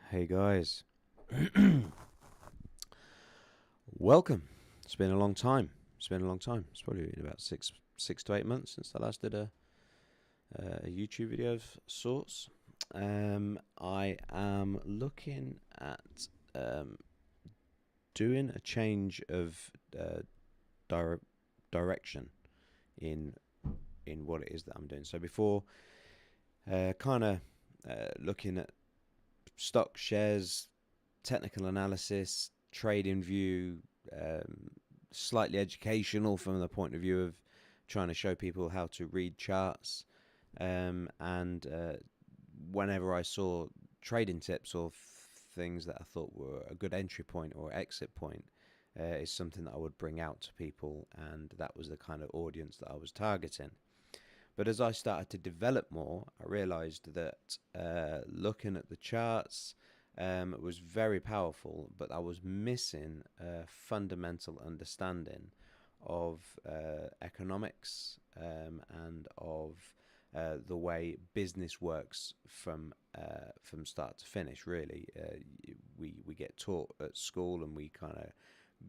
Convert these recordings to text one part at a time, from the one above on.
Hey guys, welcome. It's been a long time. It's probably been about six to 8 months since I last did a YouTube video of sorts. I am looking at doing a change of direction in what it is that I'm doing. So before, looking at stock, shares, technical analysis, trading view, slightly educational from the point of view of trying to show people how to read charts. And whenever I saw trading tips or things that I thought were a good entry point or exit point, is something that I would bring out to people, and that was the kind of audience that I was targeting. But as I started to develop more, I realized that looking at the charts was very powerful, but I was missing a fundamental understanding of economics and of the way business works from start to finish. Really, we get taught at school, and we kind of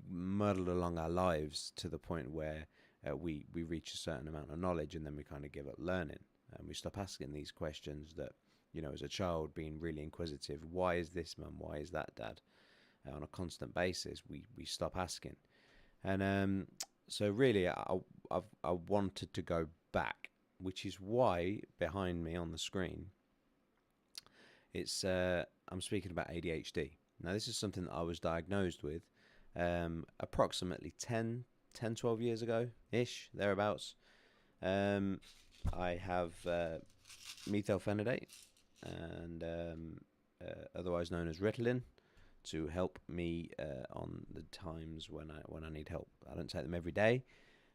muddle along our lives to the point where we reach a certain amount of knowledge, and then we kind of give up learning, and we stop asking these questions that, as a child, being really inquisitive, why is this, mum, why is that, dad, on a constant basis, we stop asking. And so really I wanted to go back, which is why behind me on the screen it's I'm speaking about ADHD. Now, this is something that I was diagnosed with approximately 12 years ago ish, thereabouts. I have methylphenidate, and otherwise known as Ritalin, to help me on the times when I need help. I don't take them every day,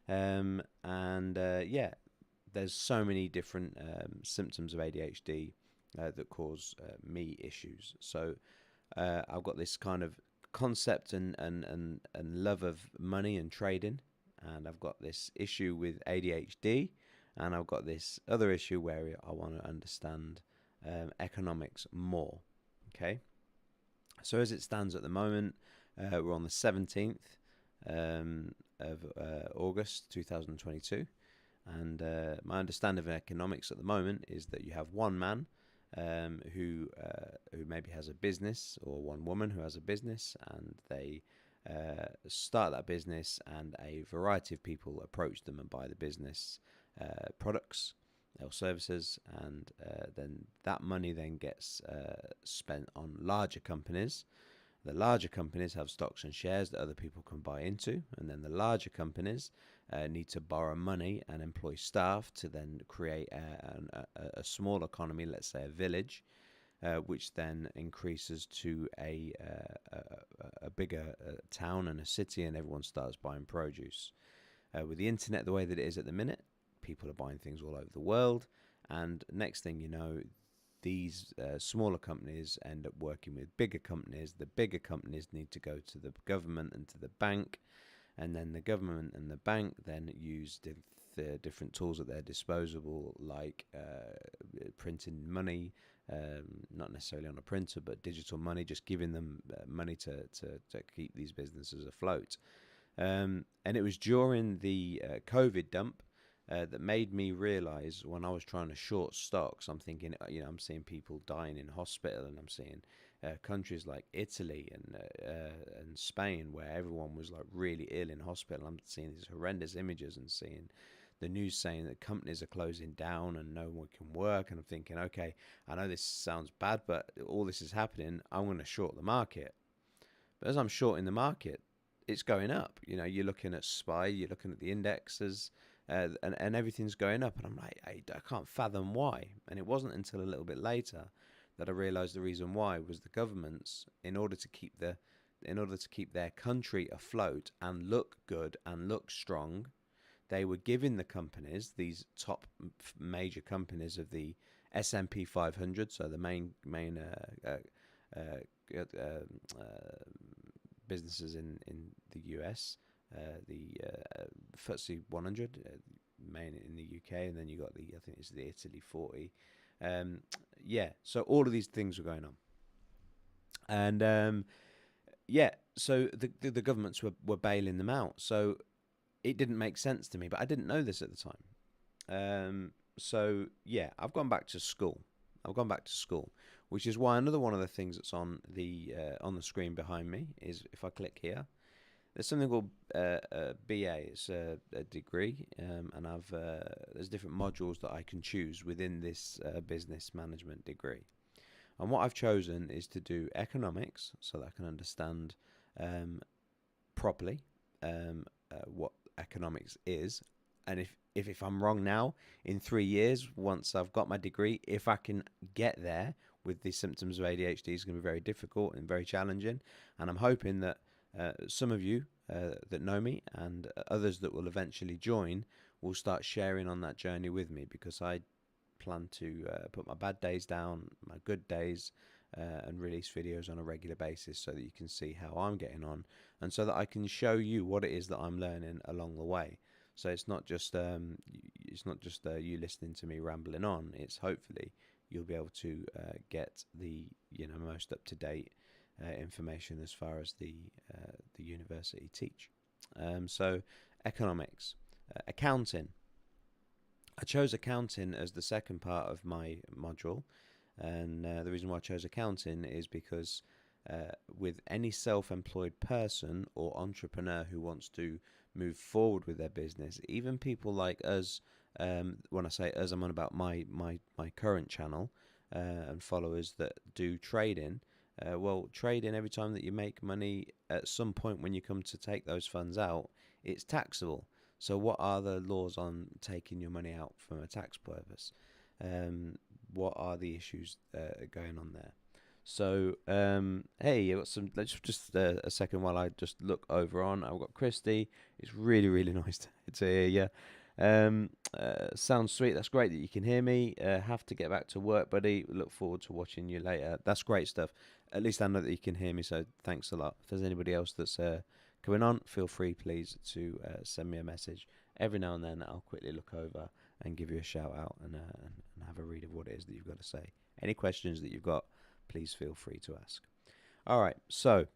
and there's so many different symptoms of ADHD that cause me issues. So I've got this kind of concept and love of money and trading, and I've got this issue with ADHD, and I've got this other issue where I want to understand economics more. Okay, so as it stands at the moment, we're on the 17th of August 2022, and my understanding of economics at the moment is that you have one man who maybe has a business, or one woman who has a business, and they start that business, and a variety of people approach them and buy the business products or services, and then that money then gets spent on larger companies. The larger companies have stocks and shares that other people can buy into, and then the larger companies need to borrow money and employ staff to then create a small economy, let's say a village, which then increases to a bigger town and a city, and everyone starts buying produce. With the internet the way that it is at the minute, people are buying things all over the world, and next thing you know, these smaller companies end up working with bigger companies. The bigger companies need to go to the government and to the bank, and then the government and the bank then use the different tools at their disposal, like printing money, not necessarily on a printer, but digital money, just giving them money to keep these businesses afloat. And it was during the COVID dump that made me realize, when I was trying to short stocks, I'm thinking, I'm seeing people dying in hospital, and I'm seeing countries like Italy and Spain, where everyone was like really ill in hospital. I'm seeing these horrendous images and seeing the news saying that companies are closing down and no one can work. And I'm thinking, okay, I know this sounds bad, but all this is happening. I'm going to short the market. But as I'm shorting the market, it's going up. You're looking at SPY, you're looking at the indexes, and everything's going up. And I'm like, I can't fathom why. And it wasn't until a little bit later that I realized the reason why was the governments, in order to keep their country afloat and look good and look strong, they were giving the companies, these top major companies of the S&P 500, so the main businesses in the US, the FTSE 100, main in the UK, and then you got I think it's the Italy 40. Yeah, so all of these things were going on, and yeah, so the governments were bailing them out. So it didn't make sense to me, but I didn't know this at the time. So yeah, I've gone back to school. Which is why another one of the things that's on the screen behind me is, if I click here, there's something called BA. It's a degree, and there's different modules that I can choose within this business management degree. And what I've chosen is to do economics, so that I can understand properly what economics is. And if I'm wrong now, in 3 years, once I've got my degree, if I can get there with the symptoms of ADHD, it's going to be very difficult and very challenging. And I'm hoping that some of you that know me and others that will eventually join will start sharing on that journey with me, because I plan to put my bad days down, my good days, and release videos on a regular basis so that you can see how I'm getting on, and so that I can show you what it is that I'm learning along the way. So it's not just you listening to me rambling on. It's hopefully you'll be able to get the most up to date information as far as the university teach. So economics, accounting. I chose accounting as the second part of my module, and the reason why I chose accounting is because with any self-employed person or entrepreneur who wants to move forward with their business, even people like us, when I say us, I'm on about my current channel and followers that do trading. Well, trading, every time that you make money, at some point when you come to take those funds out, it's taxable. So what are the laws on taking your money out from a tax purpose? What are the issues going on there? So, hey, I've got some. Let's just a second while I just look over on. I've got Christy. It's really, really nice to hear you. Sounds sweet. That's great that you can hear me. Have to get back to work, buddy. Look forward to watching you later. That's great stuff. At least I know that you can hear me, so thanks a lot. If there's anybody else that's coming on, feel free, please, to send me a message. Every now and then, I'll quickly look over and give you a shout out and have a read of what it is that you've got to say. Any questions that you've got, please feel free to ask. All right, so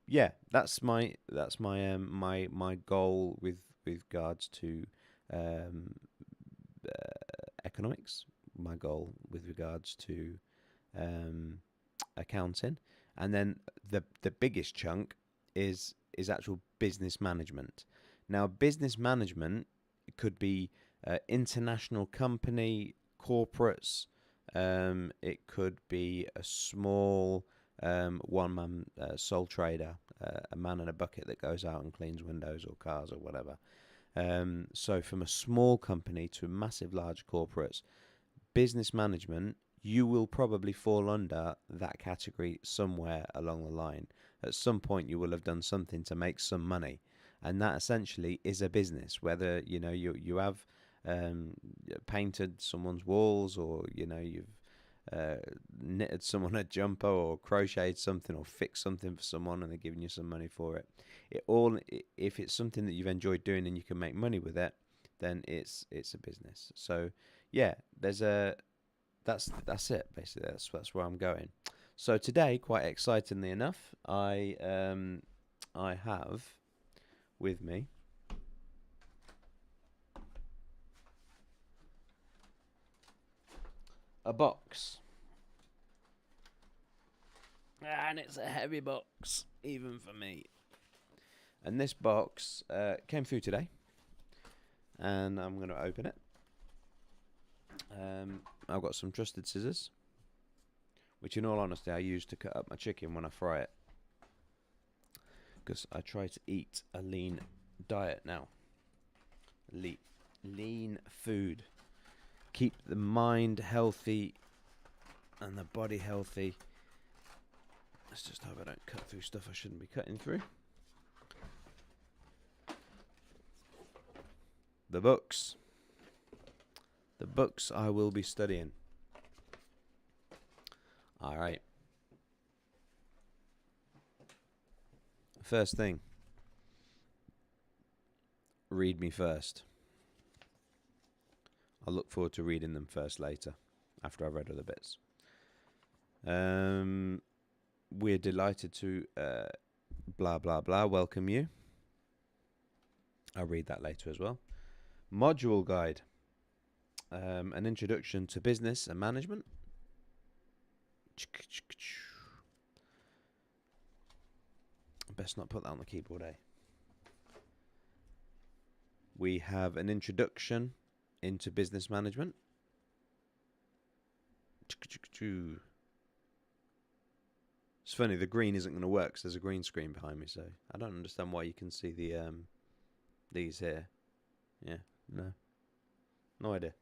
yeah, that's my my goal with regards to economics. My goal with regards to accounting, and then the biggest chunk is actual business management. Now, business management could be international company, corporates. It could be a small one-man sole trader, a man in a bucket that goes out and cleans windows or cars or whatever. So from a small company to massive large corporates, business management, you will probably fall under that category somewhere along the line. At some point, you will have done something to make some money, and that essentially is a business. Whether you have painted someone's walls, or you've knitted someone a jumper, or crocheted something, or fixed something for someone, and they're giving you some money for it. If it's something that you've enjoyed doing and you can make money with it, then it's a business. So yeah, that's it basically. That's where I'm going. So today, quite excitingly enough, I have with me a box, and it's a heavy box even for me. And this box came through today, and I'm going to open it. I've got some trusted scissors, which in all honesty I use to cut up my chicken when I fry it, because I try to eat a lean diet now. Lean food. Keep the mind healthy and the body healthy. Let's just hope I don't cut through stuff I shouldn't be cutting through. The books. The books I will be studying. All right. First thing. read me first. I'll look forward to reading them first later, after I've read other bits. We're delighted to blah blah blah welcome you. I'll read that later as well. Module guide. An introduction to business and management. Best not put that on the keyboard, eh? We have an introduction into business management. It's funny, the green isn't going to work because there's a green screen behind me, so I don't understand why you can see the these here. Yeah, no idea.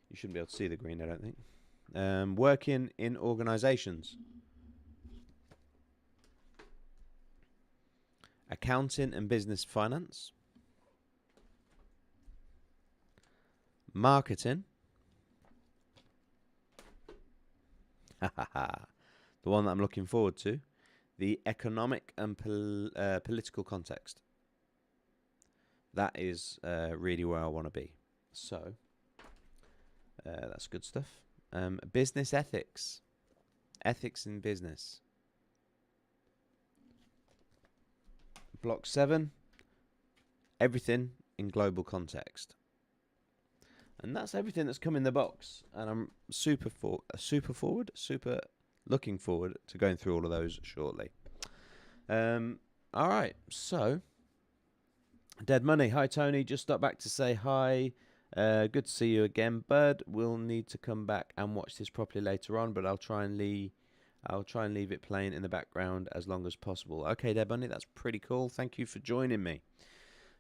You shouldn't be able to see the green, I don't think. Working in organisations. Accounting and business finance. Marketing. The one that I'm looking forward to. The economic and political context. That is really where I want to be. So, that's good stuff. Business ethics. Ethics in business. Block 7. Everything in global context. And that's everything that's come in the box. And I'm super looking forward to going through all of those shortly. All right, so Dead Money. Hi, Tony. Just stopped back to say hi. Good to see you again, bud. We'll need to come back and watch this properly later on, but I'll try and leave it playing in the background as long as possible. Okay, Dead Money, that's pretty cool. Thank you for joining me.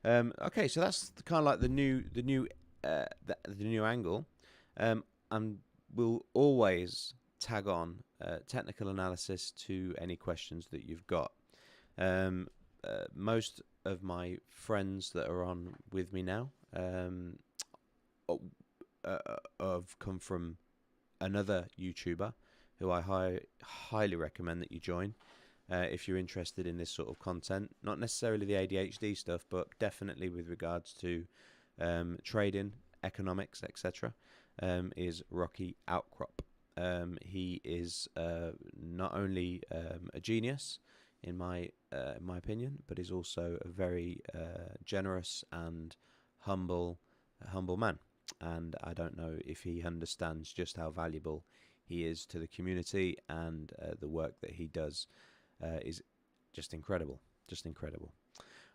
Okay, so that's kind of like the new angle. And we'll always tag on technical analysis to any questions that you've got. Most of my friends that are on with me now have come from another YouTuber who I highly recommend that you join if you're interested in this sort of content. Not necessarily the ADHD stuff, but definitely with regards to trading, economics, etc. Is Rockyoutcrops. He is not only a genius in my opinion, but is also a very generous and humble man. And I don't know if he understands just how valuable he is to the community, and the work that he does is just incredible.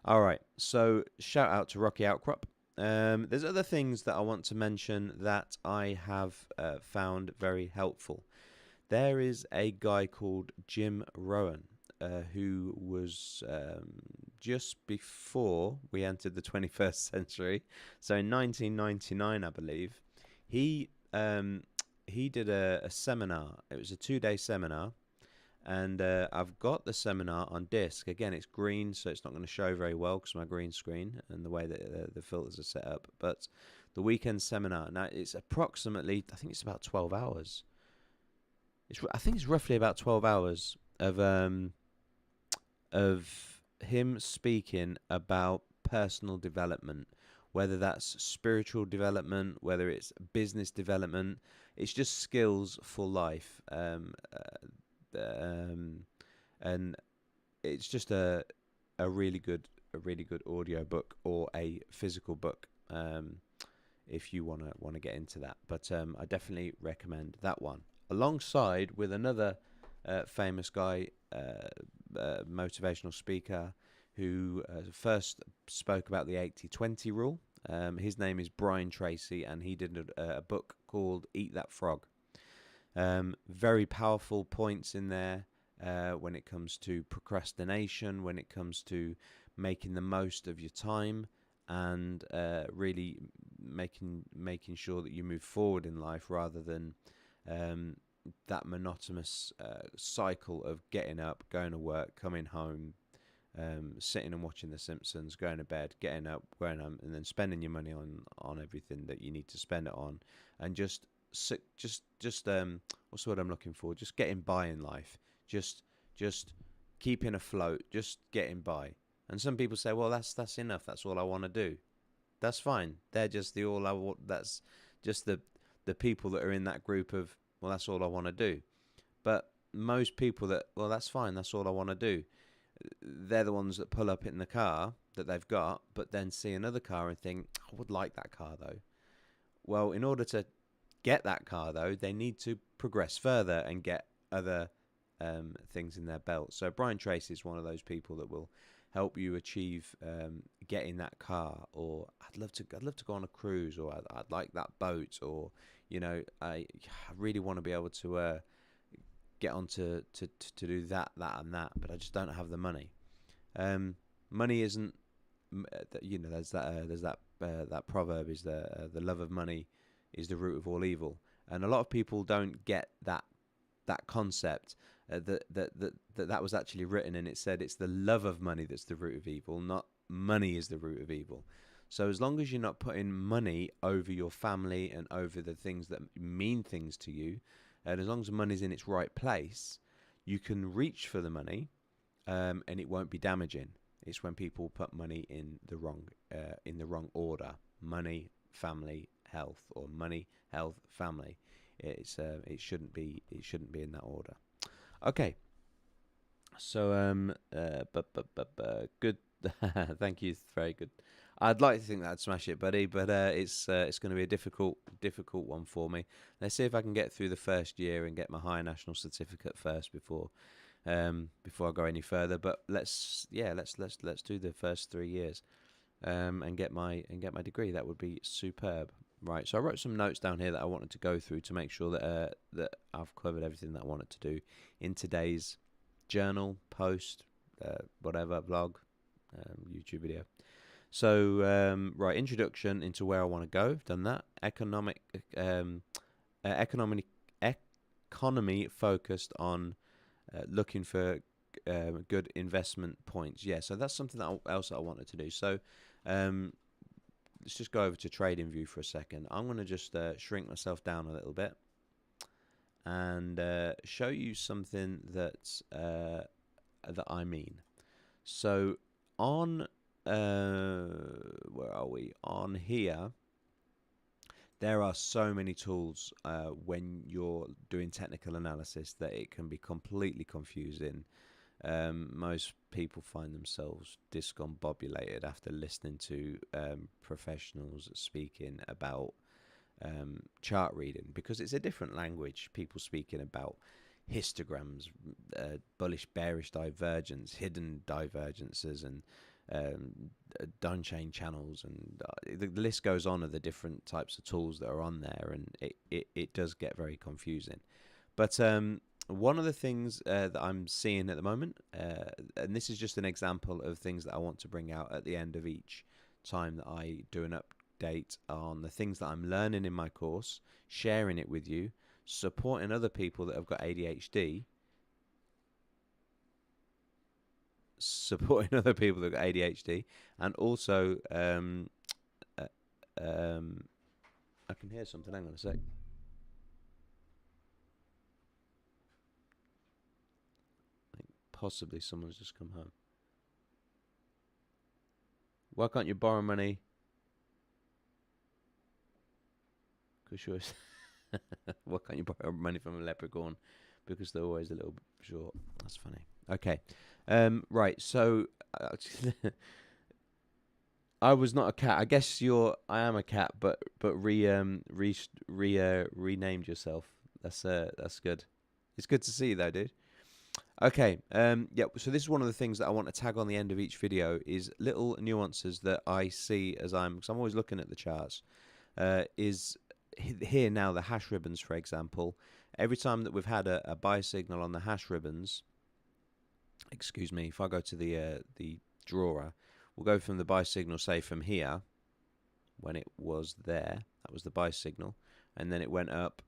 All right, so shout out to Rockyoutcrops. There's other things that I want to mention that I have found very helpful. There is a guy called Jim Rohn, who was just before we entered the 21st century, so in 1999, I believe. He did a seminar. It was a 2-day seminar, and I've got the seminar on disc. Again, it's green, so it's not going to show very well because my green screen and the way that the filters are set up. But the weekend seminar, now it's approximately, I think it's about 12 hours. I think it's roughly about 12 hours of him speaking about personal development, whether that's spiritual development, whether it's business development. It's just skills for life. And it's just a really good audio book or a physical book if you want to get into that. But I definitely recommend that one, alongside with another famous guy, motivational speaker, who first spoke about the 80-20 rule. His name is Brian Tracy, and he did a book called Eat That Frog. Very powerful points in there when it comes to procrastination, when it comes to making the most of your time, and really making sure that you move forward in life rather than that monotonous cycle of getting up, going to work, coming home, sitting and watching The Simpsons, going to bed, getting up, going home, and then spending your money on everything that you need to spend it on, and just what's the word I'm looking for? Just getting by in life, just keeping afloat, just getting by. And some people say, well, that's enough. That's all I want to do. That's fine. They're just the all I want. That's just the people that are in that group of, well, that's all I want to do. But most people that, well, that's fine. That's all I want to do. They're the ones that pull up in the car that they've got, but then see another car and think, I would like that car though. Well, in order to get that car though, they need to progress further and get other things in their belt. So Brian Tracy is one of those people that will help you achieve getting that car. Or I'd love to go on a cruise, or I'd like that boat, or I really want to be able to get on to do that and that, but I just don't have the money. Money isn't, there's that proverb is the love of money is the root of all evil, and a lot of people don't get that concept, that was actually written, and it said it's the love of money that's the root of evil, not money is the root of evil. So as long as you're not putting money over your family and over the things that mean things to you, and as long as money's in its right place, you can reach for the money, and it won't be damaging. It's when people put money in the wrong order: money, family, health, or money, health, family. It shouldn't be in that order. Okay. So good. Thank you. Very good. I'd like to think that I'd smash it, buddy, but it's going to be a difficult one for me. Let's see if I can get through the first year and get my higher national certificate first before I go any further. But let's do the first 3 years and get my degree. That would be superb. Right. So I wrote some notes down here that I wanted to go through to make sure that I've covered everything that I wanted to do in today's journal, post, whatever, vlog, YouTube video. So, right, introduction into where I want to go. Done that. Economy focused on looking for good investment points. Yeah, so that's something else that I wanted to do. So, let's just go over to TradingView for a second. I'm going to just shrink myself down a little bit and show you something that I mean. So on where are we? On here, there are so many tools when you're doing technical analysis that it can be completely confusing. Most people find themselves discombobulated after listening to professionals speaking about chart reading, because it's a different language. People speaking about histograms, bullish, bearish divergence, hidden divergences, and done chain channels, and the list goes on of the different types of tools that are on there, and it does get very confusing. But one of the things that I'm seeing at the moment, and this is just an example of things that I want to bring out at the end of each time that I do an update on the things that I'm learning in my course, sharing it with you, supporting other people that have got ADHD, and also I can hear something. Hang on a sec. I think possibly someone's just come home. Why can't you borrow money? Because why can't you borrow money from a leprechaun? Because they're always a little bit short. That's funny. Okay. Right. So I was not a cat. I guess I am a cat, but renamed yourself. That's good. It's good to see you though, dude. Okay. Yeah. So this is one of the things that I want to tag on the end of each video is little nuances that I see as because I'm always looking at the charts. Is here now the hash ribbons, for example. Every time that we've had a buy signal on the hash ribbons, excuse me, if I go to the drawer, we'll go from the buy signal, say from here, when it was there, that was the buy signal, and then it went up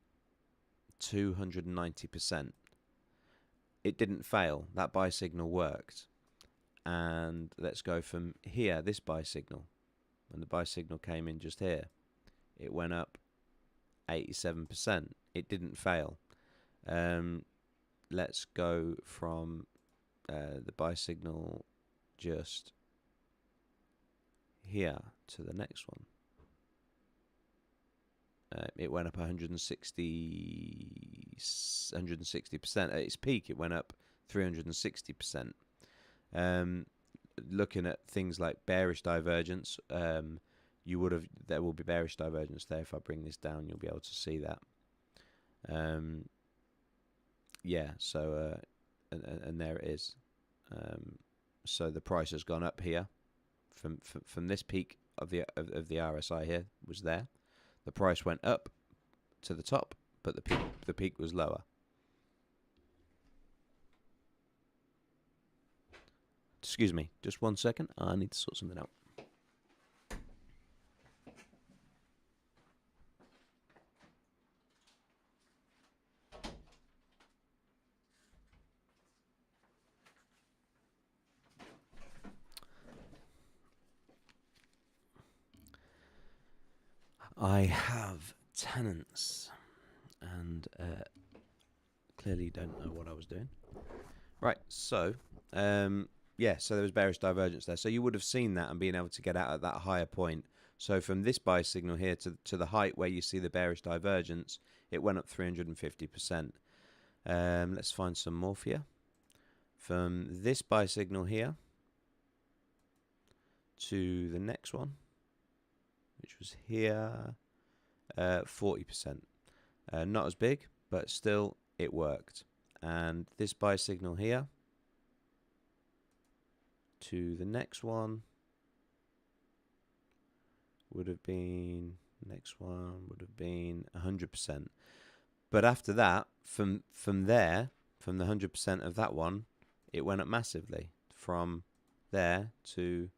290%. It didn't fail. That buy signal worked. And let's go from here, this buy signal. When the buy signal came in just here, it went up 87%. It didn't fail. Let's go from the buy signal just here to the next one, it went up 160%. At its peak, it went up 360%. Looking at things like bearish divergence, there will be bearish divergence there. If I bring this down, you'll be able to see that. Yeah, so and there it is. So the price has gone up here from this peak of the RSI here was there. The price went up to the top, but the peak was lower. Excuse me, just 1 second. I need to sort something out. I have tenants and clearly don't know what I was doing. Right, so yeah, so there was bearish divergence there. So you would have seen that and been able to get out at that higher point. So from this buy signal here to the height where you see the bearish divergence, it went up 350%. Let's find some more for you. From this buy signal here to the next one, which was here, 40%. Not as big, but still it worked. And this buy signal here to the next one would have been 100%. But after that, from there, from the 100% of that one, it went up massively from there to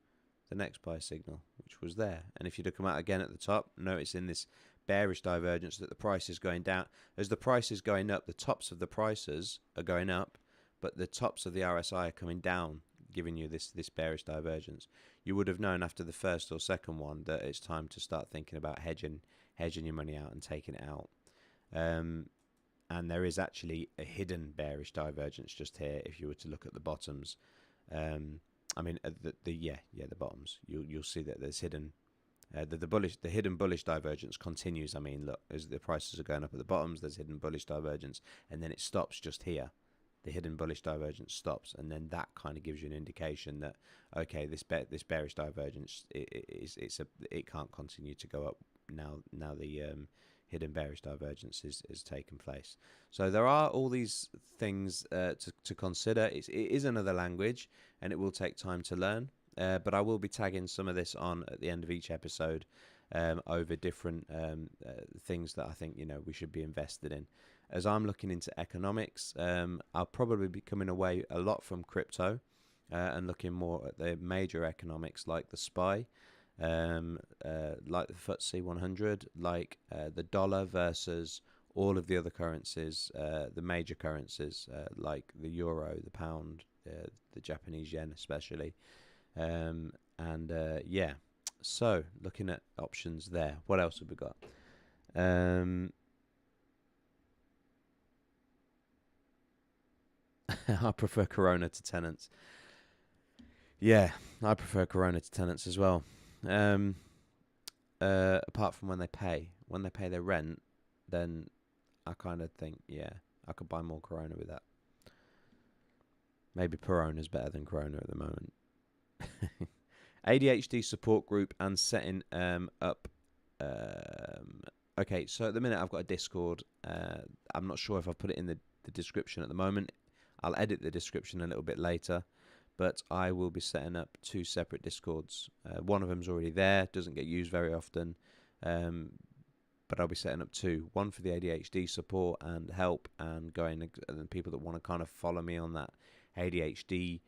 the next buy signal, which was there. And if you look them out again at the top, notice in this bearish divergence that the price is going down. As the price is going up, the tops of the prices are going up, but the tops of the RSI are coming down, giving you this bearish divergence. You would have known after the first or second one that it's time to start thinking about hedging your money out and taking it out. And there is actually a hidden bearish divergence just here if you were to look at the bottoms. I mean the bottoms. You'll see that there's hidden the hidden bullish divergence continues. I mean, look, as the prices are going up at the bottoms, there's hidden bullish divergence, and then it stops just here. The hidden bullish divergence stops, and then that kind of gives you an indication that okay, this bearish divergence it can't continue to go up now the hidden bearish divergence is taken place. So there are all these things to consider. It is another language, and it will take time to learn. But I will be tagging some of this on at the end of each episode over different things that I think we should be invested in. As I'm looking into economics, I'll probably be coming away a lot from crypto and looking more at the major economics like the SPY, like the FTSE 100, like the dollar versus all of the other currencies, the major currencies like the euro, the pound, the Japanese yen especially. Yeah, so looking at options there. What else have we got? I prefer Corona to tenants. Yeah, I prefer Corona to tenants as well. Apart from when they pay their rent, then I kind of think, yeah, I could buy more Corona with that. Maybe Perona's better than Corona at the moment. ADHD support group and setting up. Okay, so at the minute I've got a Discord. I'm not sure if I've put it in the description at the moment. I'll edit the description a little bit later, but I will be setting up 2 separate Discords. One of them's already there, doesn't get used very often, but I'll be setting up 2. One for the ADHD support and help, and people that want to kind of follow me on that ADHD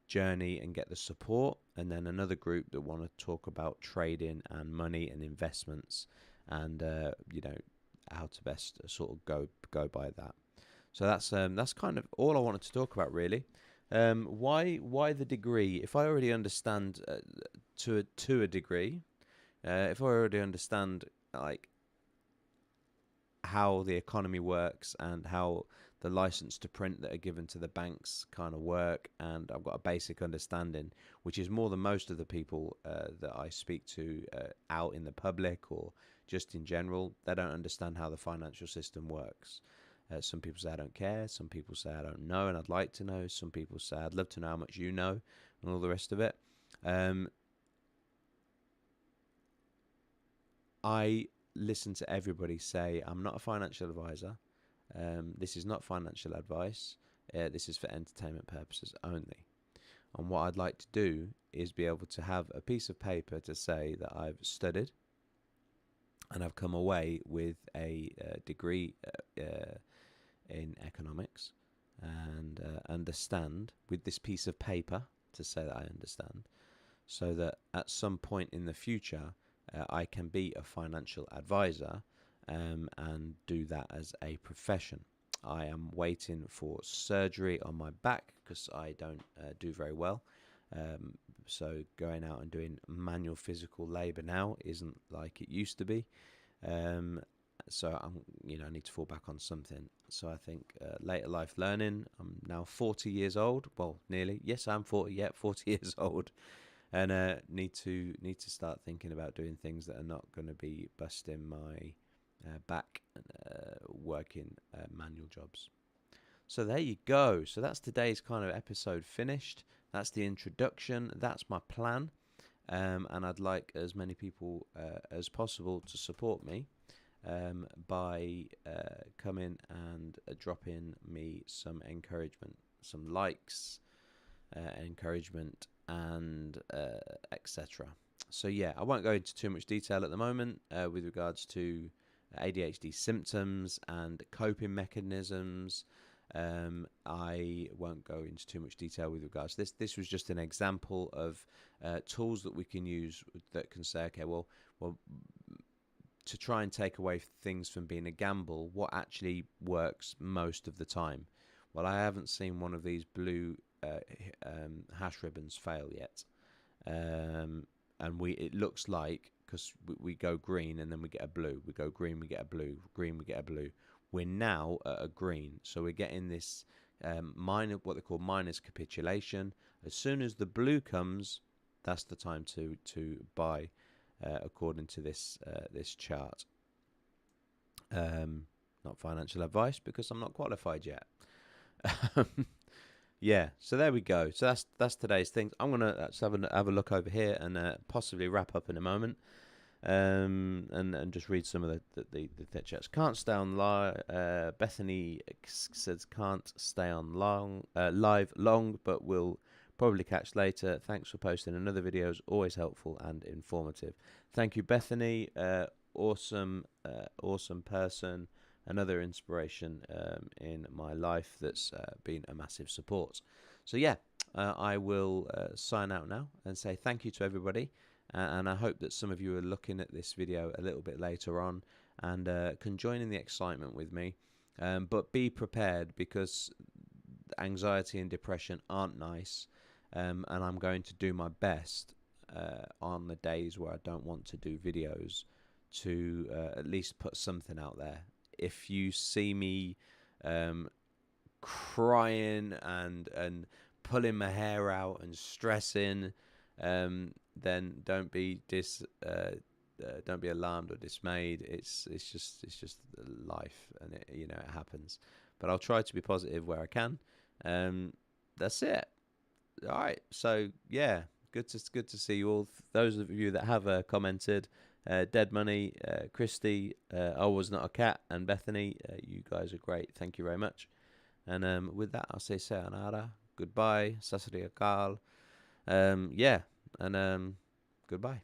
journey and get the support, and then another group that want to talk about trading and money and investments and how to best sort of go by that. So that's kind of all I wanted to talk about really. Why the degree? If I already understand to a degree, if I already understand like how the economy works and how the license to print that are given to the banks kind of work, and I've got a basic understanding, which is more than most of the people that I speak to out in the public or just in general. They don't understand how the financial system works. Some people say I don't care. Some people say I don't know and I'd like to know. Some people say I'd love to know how much you know, and all the rest of it. I listen to everybody say, I'm not a financial advisor. This is not financial advice. This is for entertainment purposes only. And what I'd like to do is be able to have a piece of paper to say that I've studied and I've come away with a degree in economics, and understand with this piece of paper to say that I understand, so that at some point in the future I can be a financial advisor and do that as a profession. I am waiting for surgery on my back because I don't do very well. So going out and doing manual physical labor now isn't like it used to be. So I need to fall back on something. So I think later life learning. I'm now 40 years old. Well, nearly. Yes, I'm 40. Yeah, 40 years old, and need to start thinking about doing things that are not going to be busting my back and working manual jobs. So there you go. So that's today's kind of episode finished. That's the introduction. That's my plan. And I'd like as many people as possible to support me by coming and dropping me some encouragement, some likes, encouragement, and etc. So yeah, I won't go into too much detail at the moment with regards to ADHD symptoms and coping mechanisms. I won't go into too much detail with regards to this. This was just an example of tools that we can use that can say, okay, well, to try and take away things from being a gamble, what actually works most of the time? Well, I haven't seen one of these blue hash ribbons fail yet, and it looks like, because we go green and then we get a blue, we go green, we get a blue, green, we get a blue. We're now at a green, so we're getting this what they call minus capitulation. As soon as the blue comes, that's the time to buy, according to this chart. Not financial advice because I'm not qualified yet. Yeah, so there we go. So that's today's things. I'm gonna have a look over here and possibly wrap up in a moment. And just read some of the chats. Can't stay on live. Bethany says can't stay on live long, but will probably catch later. Thanks for posting another video. It's always helpful and informative. Thank you, Bethany. Awesome person. Another inspiration in my life that's been a massive support. So yeah, I will sign out now and say thank you to everybody. And I hope that some of you are looking at this video a little bit later on and can join in the excitement with me. But be prepared, because anxiety and depression aren't nice. And I'm going to do my best on the days where I don't want to do videos to at least put something out there. If you see me crying and pulling my hair out and stressing, then don't be alarmed or dismayed. It's just life, and it happens. But I'll try to be positive where I can. That's it. All right. So yeah, good to see you all. Those of you that have commented, Dead Money, Christy, I Was Not a Cat, and Bethany, you guys are great. Thank you very much. And with that, I'll say sayonara, goodbye, sasri akal. Yeah, and goodbye.